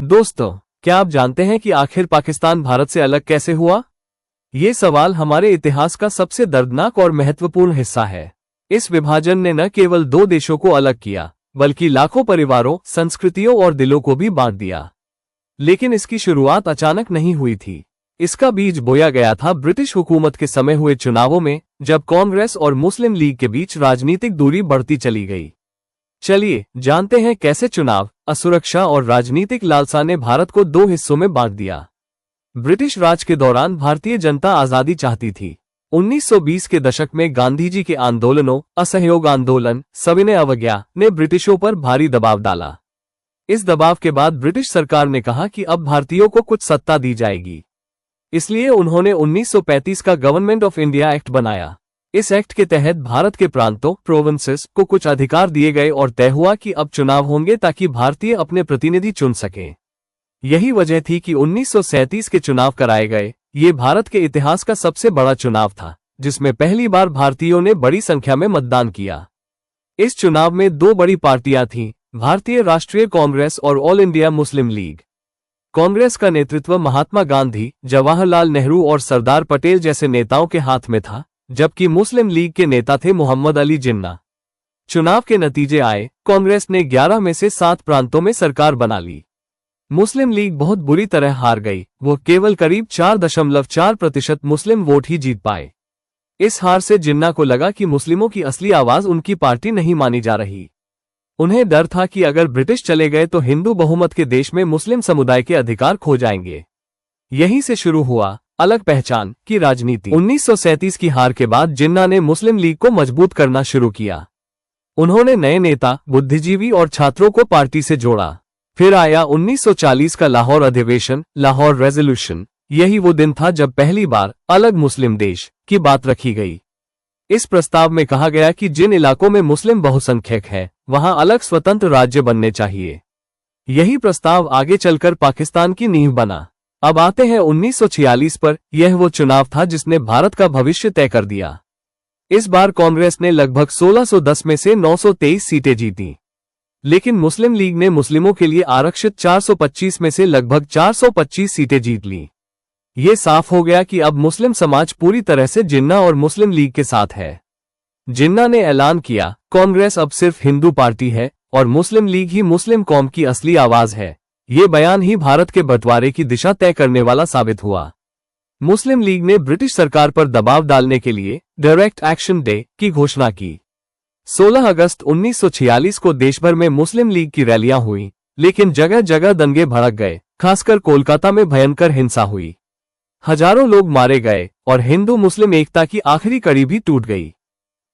दोस्तों, क्या आप जानते हैं कि आखिर पाकिस्तान भारत से अलग कैसे हुआ? ये सवाल हमारे इतिहास का सबसे दर्दनाक और महत्वपूर्ण हिस्सा है। इस विभाजन ने न केवल दो देशों को अलग किया, बल्कि लाखों परिवारों, संस्कृतियों और दिलों को भी बांट दिया। लेकिन इसकी शुरुआत अचानक नहीं हुई थी। इसका बीज बोया गया था ब्रिटिश हुकूमत के समय हुए चुनावों में, जब कांग्रेस और मुस्लिम लीग के बीच राजनीतिक दूरी बढ़ती चली गई। चलिए जानते हैं कैसे चुनाव, असुरक्षा और राजनीतिक लालसा ने भारत को दो हिस्सों में बांट दिया। ब्रिटिश राज के दौरान भारतीय जनता आजादी चाहती थी। 1920 के दशक में गांधी जी के आंदोलनों, असहयोग आंदोलन, सविनय अवज्ञा ने ब्रिटिशों पर भारी दबाव डाला। इस दबाव के बाद ब्रिटिश सरकार ने कहा कि अब भारतीयों को कुछ सत्ता दी जाएगी। इसलिए उन्होंने 1935 का गवर्नमेंट ऑफ इंडिया एक्ट बनाया। इस एक्ट के तहत भारत के प्रांतों, प्रोविंसेस को कुछ अधिकार दिए गए और तय हुआ कि अब चुनाव होंगे ताकि भारतीय अपने प्रतिनिधि चुन सकें। यही वजह थी कि 1937 के चुनाव कराए गए। ये भारत के इतिहास का सबसे बड़ा चुनाव था, जिसमें पहली बार भारतीयों ने बड़ी संख्या में मतदान किया। इस चुनाव में दो बड़ी पार्टियां थीं, भारतीय राष्ट्रीय कांग्रेस और all India Muslim league. Congress का नेतृत्व महात्मा गांधी, जवाहरलाल नेहरू और सरदार पटेल जैसे नेताओं के हाथ में था, जबकि मुस्लिम लीग के नेता थे मोहम्मद अली जिन्ना। चुनाव के नतीजे आए, कांग्रेस ने 11 में से 7 प्रांतों में सरकार बना ली। मुस्लिम लीग बहुत बुरी तरह हार गई। वो केवल करीब 4.4% मुस्लिम वोट ही जीत पाए। इस हार से जिन्ना को लगा कि मुस्लिमों की असली आवाज उनकी पार्टी नहीं मानी जा रही। उन्हें डर था कि अगर ब्रिटिश चले गए तो हिंदू बहुमत के देश में मुस्लिम समुदाय के अधिकार खो जाएंगे। यहीं से शुरू हुआ अलग पहचान की राजनीति। 1937 की हार के बाद जिन्ना ने मुस्लिम लीग को मजबूत करना शुरू किया। उन्होंने नए नेता, बुद्धिजीवी और छात्रों को पार्टी से जोड़ा। फिर आया 1940 का लाहौर अधिवेशन, लाहौर रेजोल्यूशन। यही वो दिन था जब पहली बार अलग मुस्लिम देश की बात रखी गई। इस प्रस्ताव में कहा गया कि जिन इलाकों में मुस्लिम बहुसंख्यक है, वहां अलग स्वतंत्र राज्य बनने चाहिए। यही प्रस्ताव आगे चलकर पाकिस्तान की नींव बना। अब आते हैं 1946 पर। यह वो चुनाव था जिसने भारत का भविष्य तय कर दिया। इस बार कांग्रेस ने लगभग 1610 में से 923 सीटें जीती, लेकिन मुस्लिम लीग ने मुस्लिमों के लिए आरक्षित 425 में से लगभग 425 सीटें जीत ली। ये साफ हो गया कि अब मुस्लिम समाज पूरी तरह से जिन्ना और मुस्लिम लीग के साथ है। जिन्ना ने ऐलान किया, कांग्रेस अब सिर्फ हिंदू पार्टी है और मुस्लिम लीग ही मुस्लिम कौम की असली आवाज है। ये बयान ही भारत के बंटवारे की दिशा तय करने वाला साबित हुआ। मुस्लिम लीग ने ब्रिटिश सरकार पर दबाव डालने के लिए डायरेक्ट एक्शन डे की घोषणा की। 16 अगस्त 1946 को देशभर में मुस्लिम लीग की रैलियां हुई, लेकिन जगह जगह दंगे भड़क गए। खासकर कोलकाता में भयंकर हिंसा हुई। हजारों लोग मारे गए और हिंदू मुस्लिम एकता की आखिरी कड़ी भी टूट गई।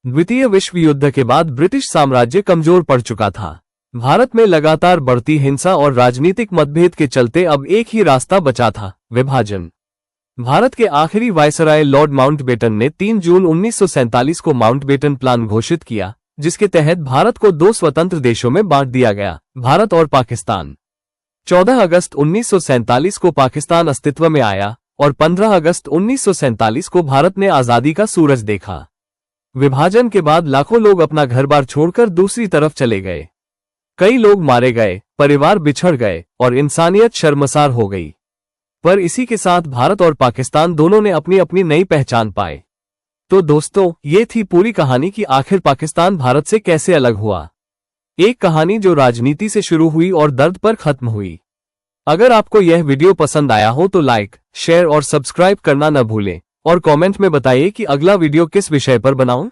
द्वितीय विश्व युद्ध के बाद ब्रिटिश साम्राज्य कमजोर पड़ चुका था। भारत में लगातार बढ़ती हिंसा और राजनीतिक मतभेद के चलते अब एक ही रास्ता बचा था, विभाजन। भारत के आखिरी वायसराय लॉर्ड माउंटबेटन ने 3 जून 1947 को माउंटबेटन प्लान घोषित किया, जिसके तहत भारत को 2 स्वतंत्र देशों में बांट दिया गया, भारत और पाकिस्तान। 14 अगस्त 1947 को पाकिस्तान अस्तित्व में आया और 15 अगस्त 1947 को भारत ने आजादी का सूरज देखा। विभाजन के बाद लाखों लोग अपना घर बार छोड़कर दूसरी तरफ चले गए। कई लोग मारे गए, परिवार बिछड़ गए और इंसानियत शर्मसार हो गई। पर इसी के साथ भारत और पाकिस्तान दोनों ने अपनी अपनी नई पहचान पाए। तो दोस्तों, ये थी पूरी कहानी कि आखिर पाकिस्तान भारत से कैसे अलग हुआ। एक कहानी जो राजनीति से शुरू हुई और दर्द पर खत्म हुई। अगर आपको यह वीडियो पसंद आया हो तो लाइक, शेयर और सब्सक्राइब करना न भूलें और कमेंट में बताइए कि अगला वीडियो किस विषय पर बनाऊं।